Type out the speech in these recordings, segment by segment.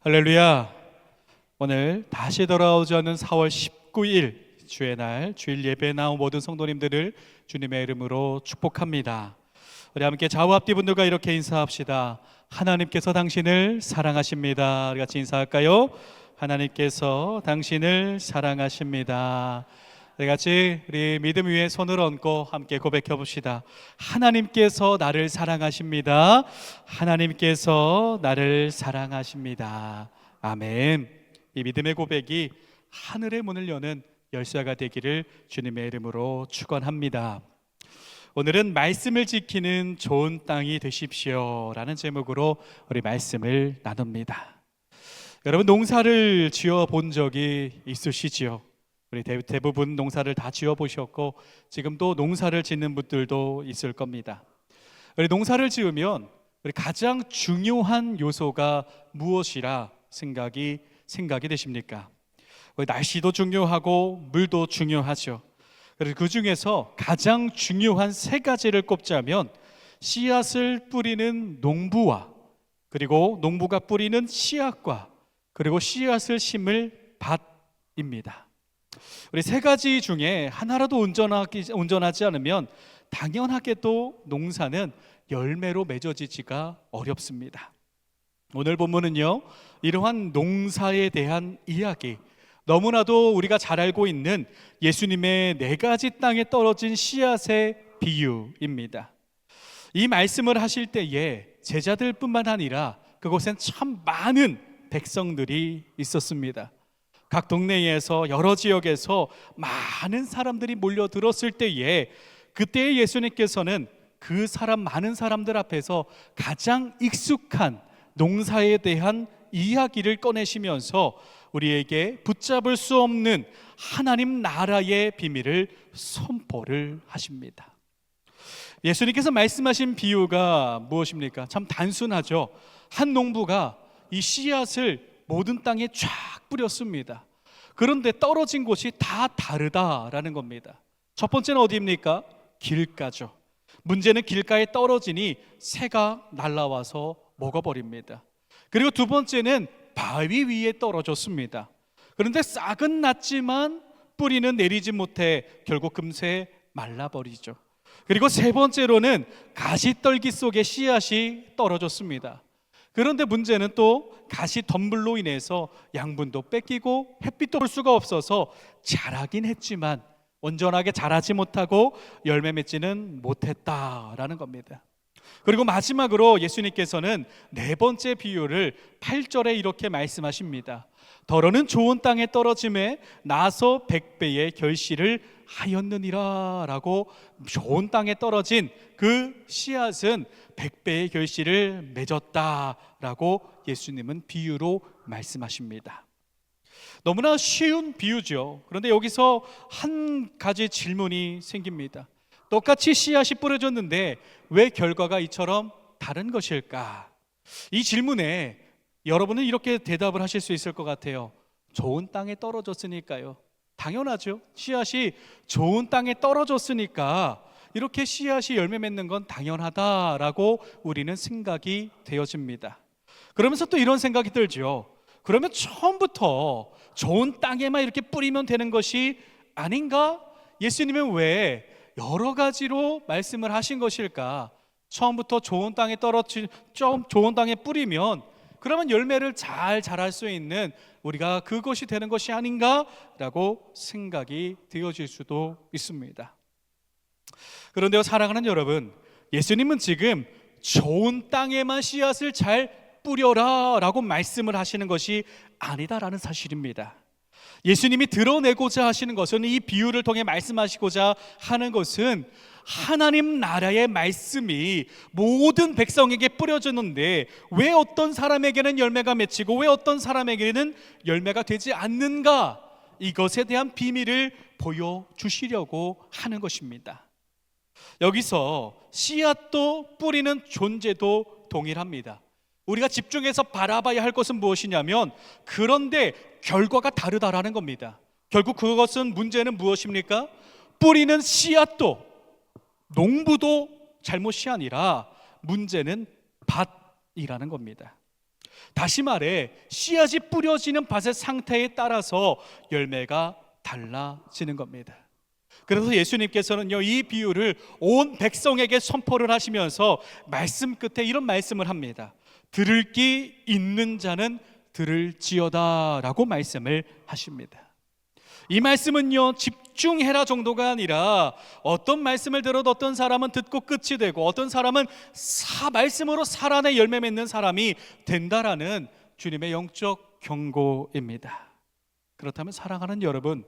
할렐루야. 오늘 다시 돌아오자는 4월 19일 주의 날 주일 예배에 나온 모든 성도님들을 주님의 이름으로 축복합니다. 우리 함께 좌우 앞뒤 분들과 이렇게 인사합시다. 하나님께서 당신을 사랑하십니다. 우리 같이 인사할까요? 하나님께서 당신을 사랑하십니다. 우리 같이 우리 믿음 위에 손을 얹고 함께 고백해 봅시다. 하나님께서 나를 사랑하십니다. 하나님께서 나를 사랑하십니다. 아멘. 이 믿음의 고백이 하늘의 문을 여는 열쇠가 되기를 주님의 이름으로 축원합니다. 오늘은 말씀을 지키는 좋은 땅이 되십시오 라는 제목으로 우리 말씀을 나눕니다. 여러분, 농사를 지어 본 적이 있으시지요? 우리 대부분 농사를 다 지어 보셨고 지금도 농사를 짓는 분들도 있을 겁니다. 우리 농사를 지으면 우리 가장 중요한 요소가 무엇이라 생각이 되십니까? 날씨도 중요하고 물도 중요하죠. 그래서 그 중에서 가장 중요한 세 가지를 꼽자면 씨앗을 뿌리는 농부와 그리고 농부가 뿌리는 씨앗과 그리고 씨앗을 심을 밭입니다. 우리 세 가지 중에 하나라도 온전하지 않으면 당연하게도 농사는 열매로 맺어지지가 어렵습니다. 오늘 본문은요, 이러한 농사에 대한 이야기, 너무나도 우리가 잘 알고 있는 예수님의 네 가지 땅에 떨어진 씨앗의 비유입니다. 이 말씀을 하실 때에 제자들뿐만 아니라 그곳엔 참 많은 백성들이 있었습니다. 각 동네에서 여러 지역에서 많은 사람들이 몰려들었을 때에 그때 예수님께서는 그 많은 사람들 앞에서 가장 익숙한 농사에 대한 이야기를 꺼내시면서 우리에게 붙잡을 수 없는 하나님 나라의 비밀을 선포를 하십니다. 예수님께서 말씀하신 비유가 무엇입니까? 참 단순하죠. 한 농부가 이 씨앗을 모든 땅에 쫙 뿌렸습니다. 그런데 떨어진 곳이 다 다르다라는 겁니다. 첫 번째는 어디입니까? 길가죠. 문제는 길가에 떨어지니 새가 날아와서 먹어버립니다. 그리고 두 번째는 바위 위에 떨어졌습니다. 그런데 싹은 났지만 뿌리는 내리지 못해 결국 금세 말라버리죠. 그리고 세 번째로는 가시떨기 속에 씨앗이 떨어졌습니다. 그런데 문제는 또 가시 덤불로 인해서 양분도 뺏기고 햇빛도 볼 수가 없어서 자라긴 했지만 온전하게 자라지 못하고 열매 맺지는 못했다라는 겁니다. 그리고 마지막으로 예수님께서는 네 번째 비유를 8절에 이렇게 말씀하십니다. 더러는 좋은 땅에 떨어짐에 나서 100배의 결실을 하였느니라 라고, 좋은 땅에 떨어진 그 씨앗은 100배의 결실을 맺었다라고 예수님은 비유로 말씀하십니다. 너무나 쉬운 비유죠. 그런데 여기서 한 가지 질문이 생깁니다. 똑같이 씨앗이 뿌려졌는데 왜 결과가 이처럼 다른 것일까? 이 질문에 여러분은 이렇게 대답을 하실 수 있을 것 같아요. 좋은 땅에 떨어졌으니까요. 당연하죠. 씨앗이 좋은 땅에 떨어졌으니까 이렇게 씨앗이 열매 맺는 건 당연하다라고 우리는 생각이 되어집니다. 그러면서 또 이런 생각이 들죠. 그러면 처음부터 좋은 땅에만 이렇게 뿌리면 되는 것이 아닌가? 예수님은 왜 여러 가지로 말씀을 하신 것일까? 처음부터 좋은 땅에 좋은 땅에 뿌리면 그러면 열매를 잘 자랄 수 있는 우리가 그것이 되는 것이 아닌가라고 생각이 되어질 수도 있습니다. 그런데요, 사랑하는 여러분, 예수님은 지금 좋은 땅에만 씨앗을 잘 뿌려라 라고 말씀을 하시는 것이 아니다라는 사실입니다. 예수님이 드러내고자 하시는 것은, 이 비유를 통해 말씀하시고자 하는 것은 하나님 나라의 말씀이 모든 백성에게 뿌려졌는데 왜 어떤 사람에게는 열매가 맺히고 왜 어떤 사람에게는 열매가 되지 않는가, 이것에 대한 비밀을 보여주시려고 하는 것입니다. 여기서 씨앗도 뿌리는 존재도 동일합니다. 우리가 집중해서 바라봐야 할 것은 무엇이냐면, 그런데 결과가 다르다라는 겁니다. 결국 그것은, 문제는 무엇입니까? 뿌리는 씨앗도 농부도 잘못이 아니라 문제는 밭이라는 겁니다. 다시 말해 씨앗이 뿌려지는 밭의 상태에 따라서 열매가 달라지는 겁니다. 그래서 예수님께서는요, 이 비유를 온 백성에게 선포를 하시면서 말씀 끝에 이런 말씀을 합니다. 들을 귀 있는 자는 들을지어다 라고 말씀을 하십니다. 이 말씀은요, 집중해라 정도가 아니라 어떤 말씀을 들어도 어떤 사람은 듣고 끝이 되고 어떤 사람은 말씀으로 살아내 열매 맺는 사람이 된다라는 주님의 영적 경고입니다. 그렇다면 사랑하는 여러분,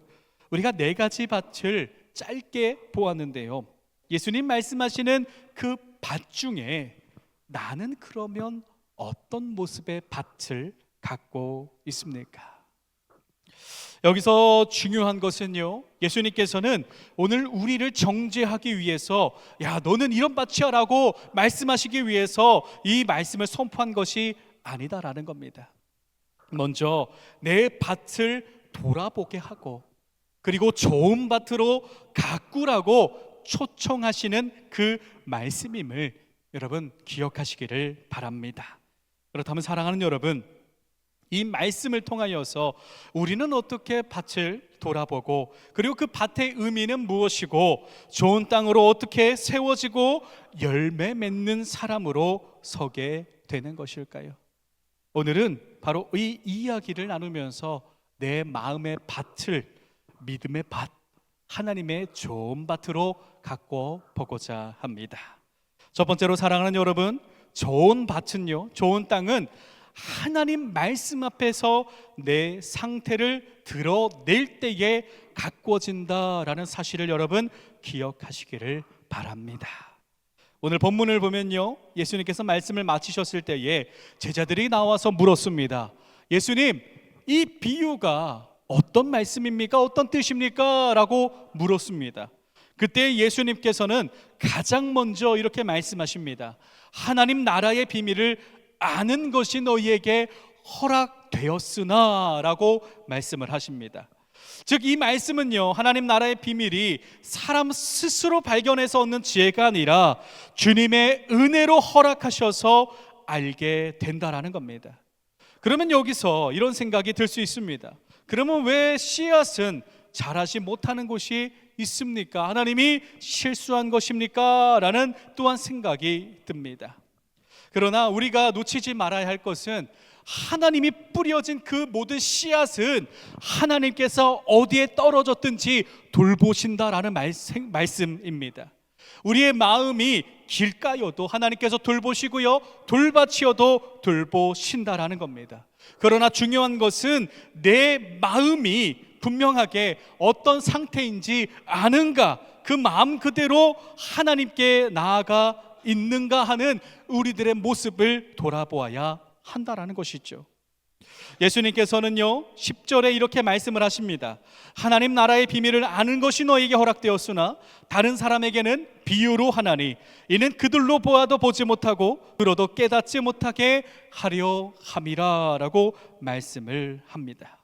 우리가 4가지 밭을 짧게 보았는데요, 예수님 말씀하시는 그 밭 중에 나는 그러면 어떤 모습의 밭을 갖고 있습니까? 여기서 중요한 것은요, 예수님께서는 오늘 우리를 정죄하기 위해서 야 너는 이런 밭이야 라고 말씀하시기 위해서 이 말씀을 선포한 것이 아니다라는 겁니다. 먼저 내 밭을 돌아보게 하고 그리고 좋은 밭으로 가꾸라고 초청하시는 그 말씀임을 여러분 기억하시기를 바랍니다. 그렇다면 사랑하는 여러분, 이 말씀을 통하여서 우리는 어떻게 밭을 돌아보고 그리고 그 밭의 의미는 무엇이고 좋은 땅으로 어떻게 세워지고 열매 맺는 사람으로 서게 되는 것일까요? 오늘은 바로 이 이야기를 나누면서 내 마음의 밭을 믿음의 밭, 하나님의 좋은 밭으로 갖고 보고자 합니다. 첫 번째로 사랑하는 여러분, 좋은 밭은요, 좋은 땅은 하나님 말씀 앞에서 내 상태를 드러낼 때에 가꾸어진다라는 사실을 여러분 기억하시기를 바랍니다. 오늘 본문을 보면요, 예수님께서 말씀을 마치셨을 때에 제자들이 나와서 물었습니다. 예수님, 이 비유가 어떤 말씀입니까? 어떤 뜻입니까? 라고 물었습니다. 그때 예수님께서는 가장 먼저 이렇게 말씀하십니다. 하나님 나라의 비밀을 아는 것이 너희에게 허락되었으나 라고 말씀을 하십니다. 즉 이 말씀은요, 하나님 나라의 비밀이 사람 스스로 발견해서 얻는 지혜가 아니라 주님의 은혜로 허락하셔서 알게 된다라는 겁니다. 그러면 여기서 이런 생각이 들 수 있습니다. 그러면 왜 씨앗은 자라지 못하는 곳이 있습니까? 하나님이 실수한 것입니까? 라는 또한 생각이 듭니다. 그러나 우리가 놓치지 말아야 할 것은 하나님이 뿌려진 그 모든 씨앗은 하나님께서 어디에 떨어졌든지 돌보신다라는 말씀입니다. 우리의 마음이 길가여도 하나님께서 돌보시고요, 돌밭이어도 돌보신다라는 겁니다. 그러나 중요한 것은 내 마음이 분명하게 어떤 상태인지 아는가, 그 마음 그대로 하나님께 나아가 있는가 하는 우리들의 모습을 돌아보아야 한다라는 것이죠. 예수님께서는요 10절에 이렇게 말씀을 하십니다. 하나님 나라의 비밀을 아는 것이 너에게 허락되었으나 다른 사람에게는 비유로 하나니 이는 그들로 보아도 보지 못하고 들어도 깨닫지 못하게 하려 함이라 라고 말씀을 합니다.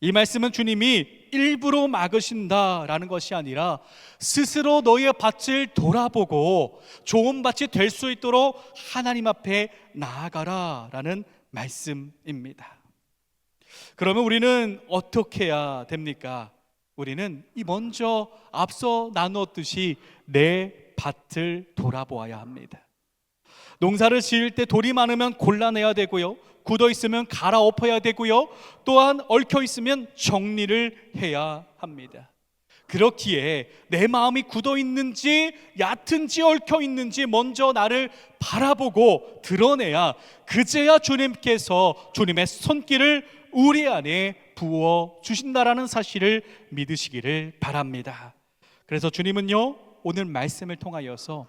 이 말씀은 주님이 일부러 막으신다라는 것이 아니라 스스로 너희의 밭을 돌아보고 좋은 밭이 될 수 있도록 하나님 앞에 나아가라라는 말씀입니다. 그러면 우리는 어떻게 해야 됩니까? 우리는 먼저 앞서 나누었듯이 내 밭을 돌아보아야 합니다. 농사를 지을 때 돌이 많으면 골라내야 되고요, 굳어 있으면 갈아엎어야 되고요, 또한 얽혀 있으면 정리를 해야 합니다. 그렇기에 내 마음이 굳어 있는지 얕은지 얽혀 있는지 먼저 나를 바라보고 드러내야 그제야 주님께서 주님의 손길을 우리 안에 부어 주신다라는 사실을 믿으시기를 바랍니다. 그래서 주님은요 오늘 말씀을 통하여서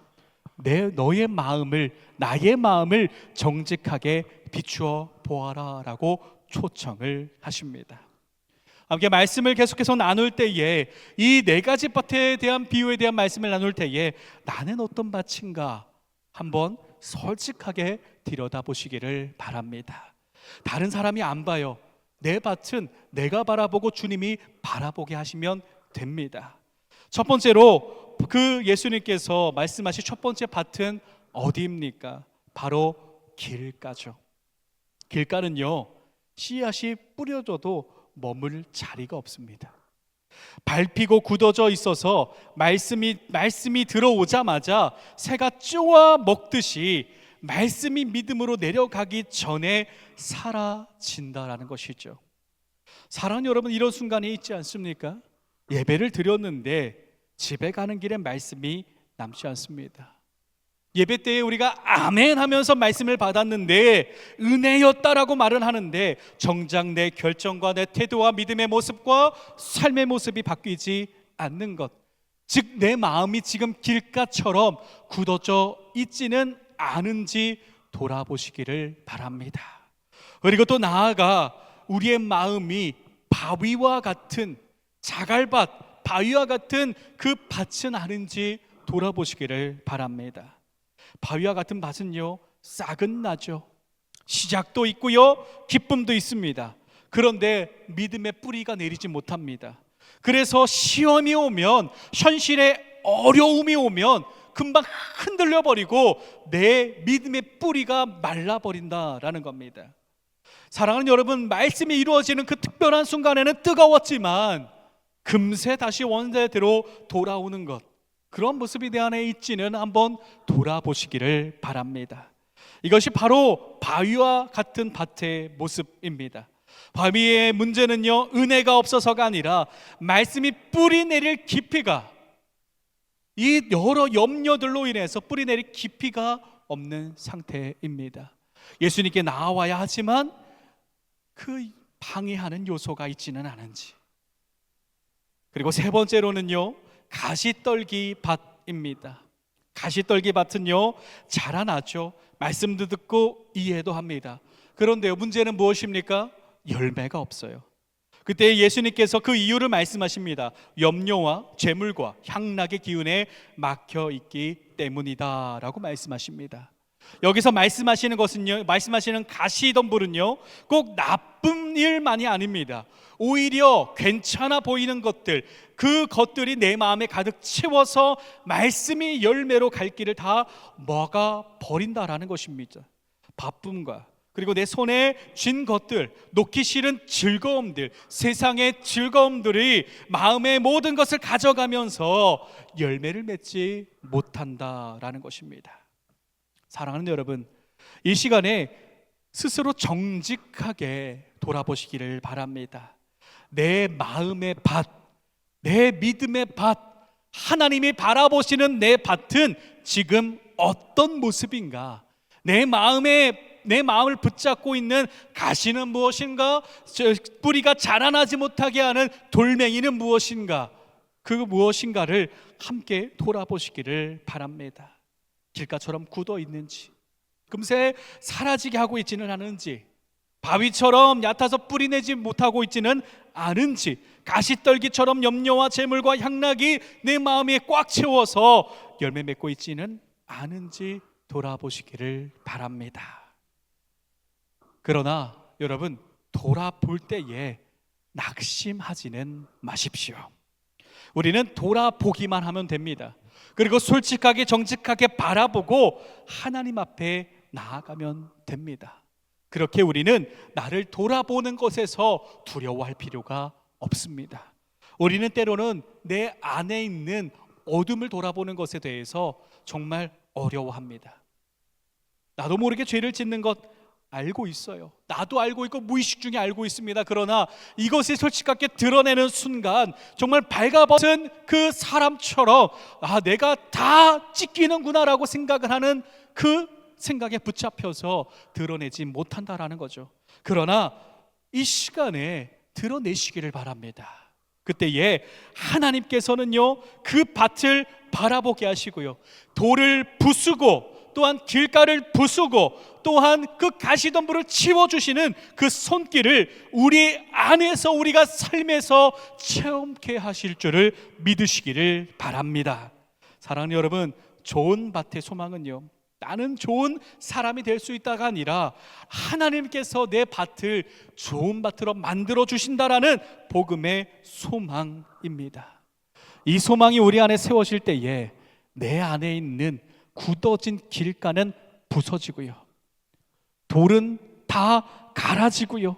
너의 마음을, 나의 마음을 정직하게 비추어 보아라 라고 초청을 하십니다. 함께 말씀을 계속해서 나눌 때에 이 4가지 밭에 대한 비유에 대한 말씀을 나눌 때에 나는 어떤 밭인가 한번 솔직하게 들여다보시기를 바랍니다. 다른 사람이 안 봐요. 내 밭은 내가 바라보고 주님이 바라보게 하시면 됩니다. 첫 번째로 그 예수님께서 말씀하신 첫 번째 밭은 어디입니까? 바로 길가죠. 길가는요, 씨앗이 뿌려져도 머물 자리가 없습니다. 밟히고 굳어져 있어서 말씀이 들어오자마자 새가 쪼아 먹듯이 말씀이 믿음으로 내려가기 전에 사라진다라는 것이죠. 사랑하는 여러분, 이런 순간이 있지 않습니까? 예배를 드렸는데 집에 가는 길에 말씀이 남지 않습니다. 예배 때에 우리가 아멘 하면서 말씀을 받았는데 은혜였다라고 말은 하는데 정작 내 결정과 내 태도와 믿음의 모습과 삶의 모습이 바뀌지 않는 것, 즉 내 마음이 지금 길가처럼 굳어져 있지는 않은지 돌아보시기를 바랍니다. 그리고 또 나아가 우리의 마음이 바위와 같은 자갈밭, 바위와 같은 그 밭은 아닌지 돌아보시기를 바랍니다. 바위와 같은 밭은요, 싹은 나죠. 시작도 있고요, 기쁨도 있습니다. 그런데 믿음의 뿌리가 내리지 못합니다. 그래서 시험이 오면, 현실의 어려움이 오면 금방 흔들려 버리고 내 믿음의 뿌리가 말라버린다라는 겁니다. 사랑하는 여러분, 말씀이 이루어지는 그 특별한 순간에는 뜨거웠지만 금세 다시 원래대로 돌아오는 것, 그런 모습이 내 안에 있지는 한번 돌아보시기를 바랍니다. 이것이 바로 바위와 같은 밭의 모습입니다. 바위의 문제는요, 은혜가 없어서가 아니라 말씀이 뿌리 내릴 깊이가, 이 여러 염려들로 인해서 뿌리 내릴 깊이가 없는 상태입니다. 예수님께 나와야 하지만 그 방해하는 요소가 있지는 않은지. 그리고 세 번째로는요, 가시떨기 밭입니다. 가시떨기 밭은요, 자라나죠. 말씀도 듣고 이해도 합니다. 그런데요, 문제는 무엇입니까? 열매가 없어요. 그때 예수님께서 그 이유를 말씀하십니다. 염려와 재물과 향락의 기운에 막혀 있기 때문이다 라고 말씀하십니다. 여기서 말씀하시는 것은요, 말씀하시는 가시덤불은요, 꼭 나쁜 일만이 아닙니다. 오히려 괜찮아 보이는 것들, 그 것들이 내 마음에 가득 채워서 말씀이 열매로 갈 길을 다 막아 버린다라는 것입니다. 바쁨과, 그리고 내 손에 쥔 것들, 놓기 싫은 즐거움들, 세상의 즐거움들이 마음의 모든 것을 가져가면서 열매를 맺지 못한다라는 것입니다. 사랑하는 여러분, 이 시간에 스스로 정직하게 돌아보시기를 바랍니다. 내 마음의 밭, 내 믿음의 밭, 하나님이 바라보시는 내 밭은 지금 어떤 모습인가? 내 마음을 붙잡고 있는 가시는 무엇인가? 뿌리가 자라나지 못하게 하는 돌멩이는 무엇인가? 그 무엇인가를 함께 돌아보시기를 바랍니다. 길가처럼 굳어 있는지, 금세 사라지게 하고 있지는 않은지, 바위처럼 얕아서 뿌리 내지 못하고 있지는 않은지, 가시떨기처럼 염려와 재물과 향락이 내 마음에 꽉 채워서 열매 맺고 있지는 않은지 돌아보시기를 바랍니다. 그러나 여러분, 돌아볼 때에 낙심하지는 마십시오. 우리는 돌아보기만 하면 됩니다. 그리고 솔직하게 정직하게 바라보고 하나님 앞에 나아가면 됩니다. 그렇게 우리는 나를 돌아보는 것에서 두려워할 필요가 없습니다. 우리는 때로는 내 안에 있는 어둠을 돌아보는 것에 대해서 정말 어려워합니다. 나도 모르게 죄를 짓는 것 알고 있어요. 나도 알고 있고 무의식 중에 알고 있습니다. 그러나 이것을 솔직하게 드러내는 순간 정말 발가벗은 그 사람처럼 내가 다 찢기는구나 라고 생각을 하는 그 생각에 붙잡혀서 드러내지 못한다라는 거죠. 그러나 이 시간에 드러내시기를 바랍니다. 그때에 하나님께서는요, 그 밭을 바라보게 하시고요, 돌을 부수고 또한 길가를 부수고 또한 그 가시덤불을 치워주시는 그 손길을 우리 안에서, 우리가 삶에서 체험케 하실 줄을 믿으시기를 바랍니다. 사랑하는 여러분, 좋은 밭의 소망은요, 나는 좋은 사람이 될 수 있다가 아니라 하나님께서 내 밭을 좋은 밭으로 만들어 주신다라는 복음의 소망입니다. 이 소망이 우리 안에 세워질 때에 내 안에 있는 굳어진 길가는 부서지고요, 돌은 다 갈아지고요,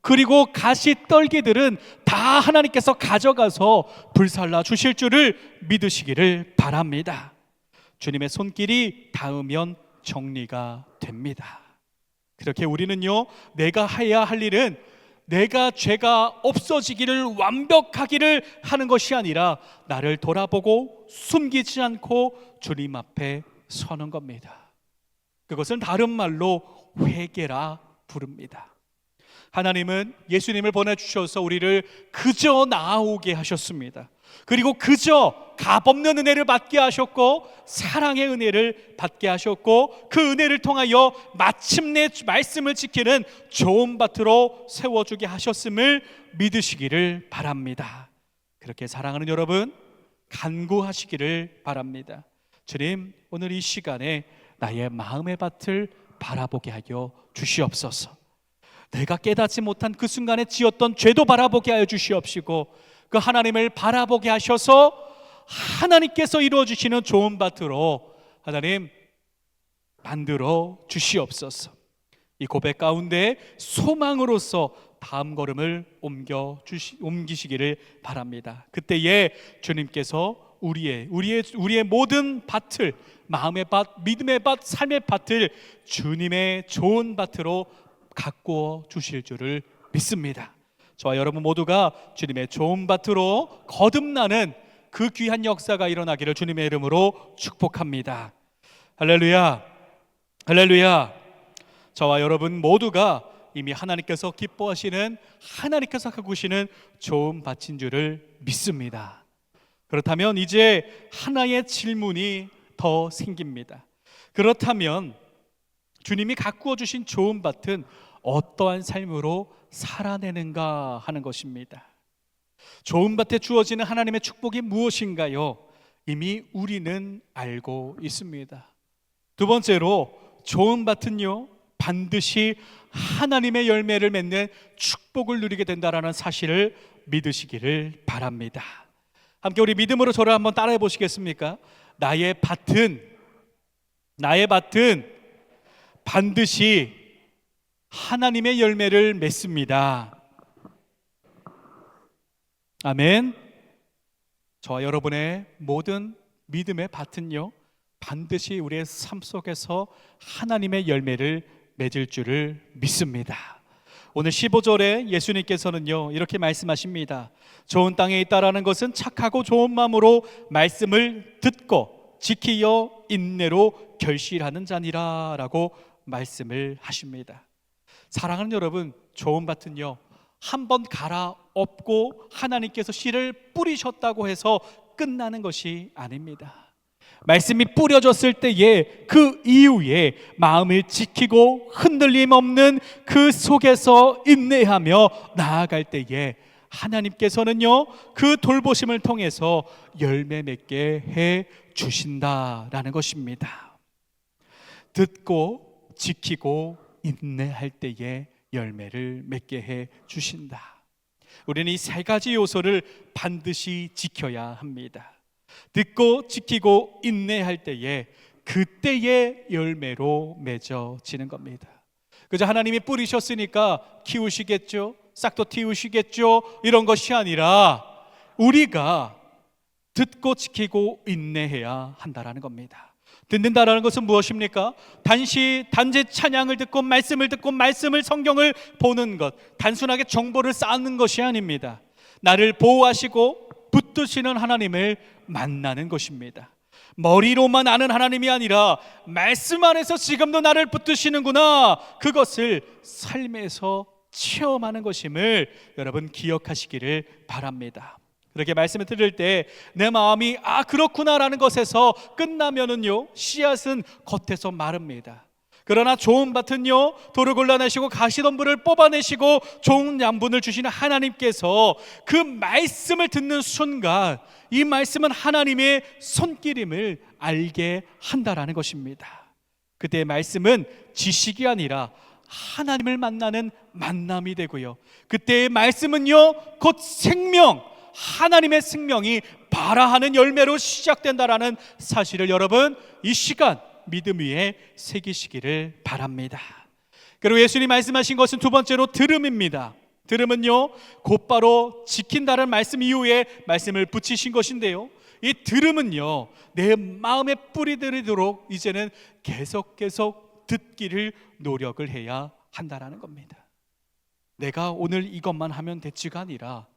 그리고 가시떨기들은 다 하나님께서 가져가서 불살라 주실 줄을 믿으시기를 바랍니다. 주님의 손길이 닿으면 정리가 됩니다. 그렇게 우리는요, 내가 해야 할 일은 내가 죄가 없어지기를, 완벽하기를 하는 것이 아니라 나를 돌아보고 숨기지 않고 주님 앞에 서는 겁니다. 그것은 다른 말로 회개라 부릅니다. 하나님은 예수님을 보내주셔서 우리를 그저 나아오게 하셨습니다. 그리고 그저 값없는 은혜를 받게 하셨고, 사랑의 은혜를 받게 하셨고, 그 은혜를 통하여 마침내 말씀을 지키는 좋은 밭으로 세워주게 하셨음을 믿으시기를 바랍니다. 그렇게 사랑하는 여러분, 간구하시기를 바랍니다. 주님, 오늘 이 시간에 나의 마음의 밭을 바라보게 하여 주시옵소서. 내가 깨닫지 못한 그 순간에 지었던 죄도 바라보게 하여 주시옵시고, 그 하나님을 바라보게 하셔서 하나님께서 이루어주시는 좋은 밭으로 하나님 만들어 주시옵소서. 이 고백 가운데 소망으로서 다음 걸음을 옮기시기를 바랍니다. 그때에 주님께서 우리의 모든 밭을, 마음의 밭, 믿음의 밭, 삶의 밭을 주님의 좋은 밭으로 가꾸어 주실 줄을 믿습니다. 저와 여러분 모두가 주님의 좋은 밭으로 거듭나는 그 귀한 역사가 일어나기를 주님의 이름으로 축복합니다. 할렐루야, 할렐루야. 저와 여러분 모두가 이미 하나님께서 기뻐하시는, 하나님께서 가꾸시는 좋은 밭인 줄을 믿습니다. 그렇다면 이제 하나의 질문이 더 생깁니다. 그렇다면 주님이 가꾸어 주신 좋은 밭은 어떠한 삶으로 살아내는가 하는 것입니다. 좋은 밭에 주어지는 하나님의 축복이 무엇인가요? 이미 우리는 알고 있습니다. 두 번째로, 좋은 밭은요, 반드시 하나님의 열매를 맺는 축복을 누리게 된다는 사실을 믿으시기를 바랍니다. 함께 우리 믿음으로 저를 한번 따라해 보시겠습니까? 나의 밭은 반드시 하나님의 열매를 맺습니다. 아멘. 저와 여러분의 모든 믿음의 밭은요, 반드시 우리의 삶 속에서 하나님의 열매를 맺을 줄을 믿습니다. 오늘 15절에 예수님께서는요, 이렇게 말씀하십니다. 좋은 땅에 있다라는 것은 착하고 좋은 마음으로 말씀을 듣고 지키어 인내로 결실하는 자니라 라고 말씀을 하십니다. 사랑하는 여러분, 좋은 밭은요, 한번 갈아엎고 하나님께서 씨를 뿌리셨다고 해서 끝나는 것이 아닙니다. 말씀이 뿌려졌을 때에 그 이후에 마음을 지키고 흔들림 없는 그 속에서 인내하며 나아갈 때에 하나님께서는요, 그 돌보심을 통해서 열매 맺게 해 주신다라는 것입니다. 듣고 지키고 인내할 때에 열매를 맺게 해 주신다. 우리는 이 세 가지 요소를 반드시 지켜야 합니다. 듣고 지키고 인내할 때에 그때의 열매로 맺어지는 겁니다. 그저 하나님이 뿌리셨으니까 키우시겠죠, 싹도 틔우시겠죠, 이런 것이 아니라 우리가 듣고 지키고 인내해야 한다라는 겁니다. 듣는다라는 것은 무엇입니까? 단지 찬양을 듣고 말씀을 성경을 보는 것, 단순하게 정보를 쌓는 것이 아닙니다. 나를 보호하시고 붙드시는 하나님을 만나는 것입니다. 머리로만 아는 하나님이 아니라 말씀 안에서 지금도 나를 붙드시는구나, 그것을 삶에서 체험하는 것임을 여러분 기억하시기를 바랍니다. 그렇게 말씀을 들을 때 내 마음이 그렇구나라는 것에서 끝나면은요, 씨앗은 겉에서 마릅니다. 그러나 좋은 밭은요, 돌을 골라내시고 가시덤불을 뽑아내시고 좋은 양분을 주시는 하나님께서 그 말씀을 듣는 순간 이 말씀은 하나님의 손길임을 알게 한다라는 것입니다. 그때의 말씀은 지식이 아니라 하나님을 만나는 만남이 되고요, 그때의 말씀은요, 곧 생명, 하나님의 생명이 발화하는 열매로 시작된다라는 사실을 여러분 이 시간 믿음 위에 새기시기를 바랍니다. 그리고 예수님이 말씀하신 것은 두 번째로 들음입니다. 들음은요, 곧바로 지킨다는 말씀 이후에 말씀을 붙이신 것인데요, 이 들음은요, 내 마음에 뿌리 들이도록 이제는 계속 듣기를 노력을 해야 한다라는 겁니다. 내가 오늘 이것만 하면 됐지가 아니라,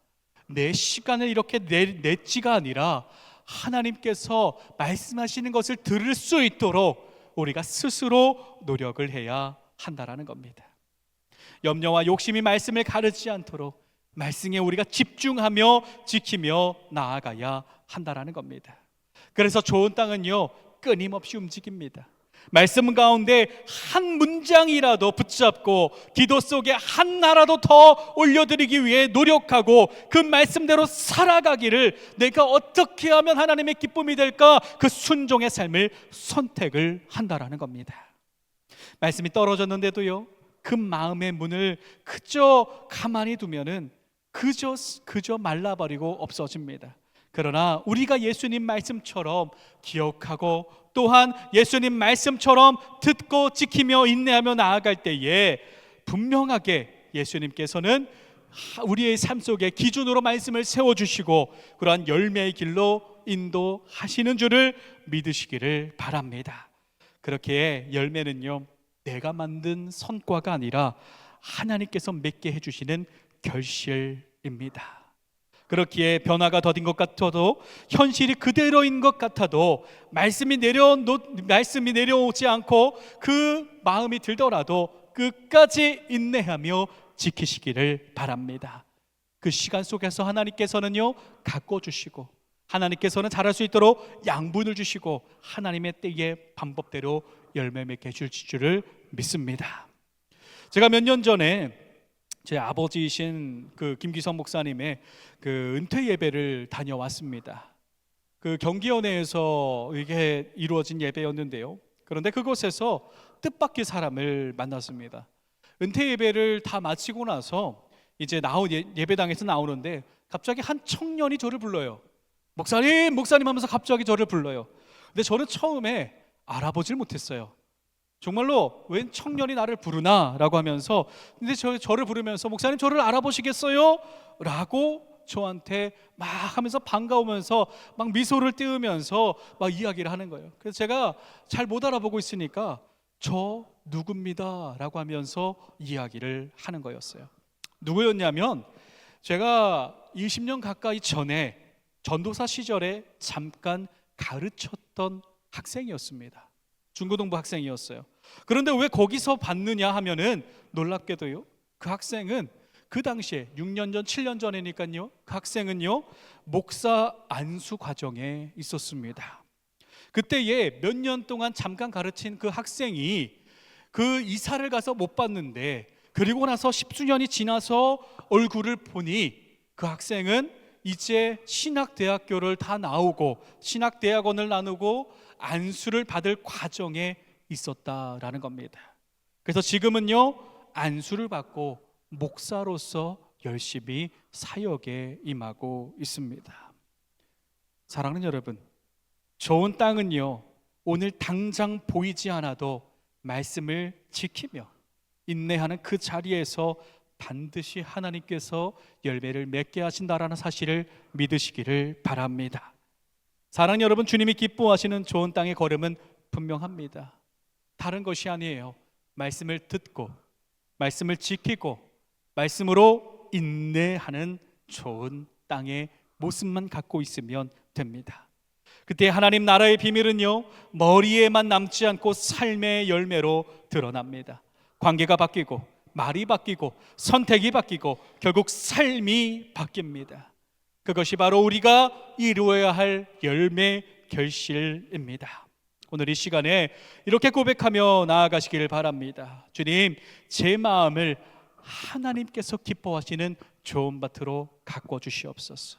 내 시간을 이렇게 냈지가 아니라, 하나님께서 말씀하시는 것을 들을 수 있도록 우리가 스스로 노력을 해야 한다라는 겁니다. 염려와 욕심이 말씀을 가르지 않도록 말씀에 우리가 집중하며 지키며 나아가야 한다라는 겁니다. 그래서 좋은 땅은요, 끊임없이 움직입니다. 말씀 가운데 한 문장이라도 붙잡고 기도 속에 하나라도 더 올려드리기 위해 노력하고 그 말씀대로 살아가기를, 내가 어떻게 하면 하나님의 기쁨이 될까, 그 순종의 삶을 선택을 한다라는 겁니다. 말씀이 떨어졌는데도요, 그 마음의 문을 그저 가만히 두면은 그저 말라버리고 없어집니다. 그러나 우리가 예수님 말씀처럼 기억하고 또한 예수님 말씀처럼 듣고 지키며 인내하며 나아갈 때에 분명하게 예수님께서는 우리의 삶 속에 기준으로 말씀을 세워주시고 그러한 열매의 길로 인도하시는 줄을 믿으시기를 바랍니다. 그렇게 열매는요, 내가 만든 성과가 아니라 하나님께서 맺게 해주시는 결실입니다. 그렇기에 변화가 더딘 것 같아도, 현실이 그대로인 것 같아도, 말씀이 내려오지 않고 그 마음이 들더라도 끝까지 인내하며 지키시기를 바랍니다. 그 시간 속에서 하나님께서는요, 가꿔주시고 하나님께서는 잘할 수 있도록 양분을 주시고 하나님의 때에 방법대로 열매 맺게 해줄 줄을 믿습니다. 제가 몇 년 전에 제 아버지이신 그 김기성 목사님의 그 은퇴 예배를 다녀왔습니다. 그 경기원회에서 이게 이루어진 예배였는데요, 그런데 그곳에서 뜻밖의 사람을 만났습니다. 은퇴 예배를 다 마치고 나서 이제 예배당에서 나오는데 갑자기 한 청년이 저를 불러요. 목사님, 목사님 하면서 갑자기 저를 불러요. 근데 저는 처음에 알아보질 못했어요. 정말로 웬 청년이 나를 부르나 라고 하면서, 근데 저를 부르면서 목사님 저를 알아보시겠어요? 라고 저한테 막 하면서 반가우면서 막 미소를 띄우면서 막 이야기를 하는 거예요. 그래서 제가 잘 못 알아보고 있으니까 저 누굽니다 라고 하면서 이야기를 하는 거였어요. 누구였냐면 제가 20년 가까이 전에 전도사 시절에 잠깐 가르쳤던 학생이었습니다. 중고등부 학생이었어요. 그런데 왜 거기서 봤느냐 하면은, 놀랍게도요, 그 학생은 그 당시에 6년 전, 7년 전이니까요, 그 학생은요, 목사 안수 과정에 있었습니다. 그때에 몇 년 동안 잠깐 가르친 그 학생이 그 이사를 가서 못 봤는데, 그리고 나서 10수년이 지나서 얼굴을 보니 그 학생은 이제 신학대학교를 다 나오고 신학대학원을 나누고 안수를 받을 과정에 있었다라는 겁니다. 그래서 지금은요, 안수를 받고 목사로서 열심히 사역에 임하고 있습니다. 사랑하는 여러분, 좋은 땅은요, 오늘 당장 보이지 않아도 말씀을 지키며 인내하는 그 자리에서 반드시 하나님께서 열매를 맺게 하신다라는 사실을 믿으시기를 바랍니다. 사랑하는 여러분, 주님이 기뻐하시는 좋은 땅의 걸음은 분명합니다. 다른 것이 아니에요. 말씀을 듣고 말씀을 지키고 말씀으로 인내하는 좋은 땅의 모습만 갖고 있으면 됩니다. 그때 하나님 나라의 비밀은요, 머리에만 남지 않고 삶의 열매로 드러납니다. 관계가 바뀌고 말이 바뀌고 선택이 바뀌고 결국 삶이 바뀝니다. 그것이 바로 우리가 이루어야 할 열매 결실입니다. 오늘 이 시간에 이렇게 고백하며 나아가시기를 바랍니다. 주님, 제 마음을 하나님께서 기뻐하시는 좋은 밭으로 가꿔 주시옵소서.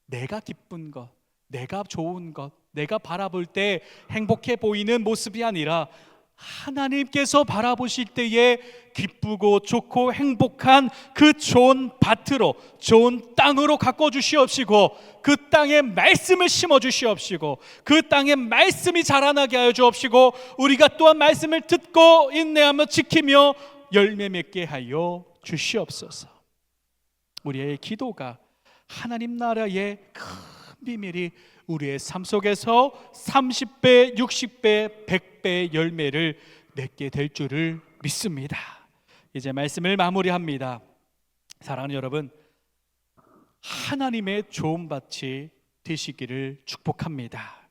내가 기쁜 것, 내가 좋은 것, 내가 바라볼 때 행복해 보이는 모습이 아니라 하나님께서 바라보실 때에 기쁘고 좋고 행복한 그 좋은 밭으로, 좋은 땅으로 가꿔 주시옵시고 그 땅에 말씀을 심어 주시옵시고 그 땅에 말씀이 자라나게 하여 주옵시고 우리가 또한 말씀을 듣고 인내하며 지키며 열매 맺게 하여 주시옵소서. 우리의 기도가 하나님 나라의 큰 비밀이 우리의 삶 속에서 30배, 60배, 100배 열매를 맺게 될 줄을 믿습니다. 이제 말씀을 마무리합니다. 사랑하는 여러분, 하나님의 좋은 밭이 되시기를 축복합니다.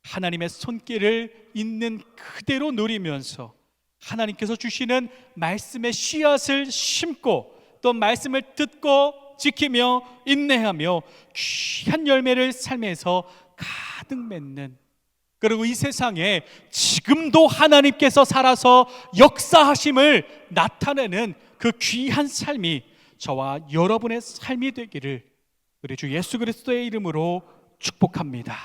하나님의 손길을 있는 그대로 누리면서 하나님께서 주시는 말씀의 씨앗을 심고 또 말씀을 듣고 지키며 인내하며 귀한 열매를 삶에서 가득 맺는, 그리고 이 세상에 지금도 하나님께서 살아서 역사하심을 나타내는 그 귀한 삶이 저와 여러분의 삶이 되기를 우리 주 예수 그리스도의 이름으로 축복합니다.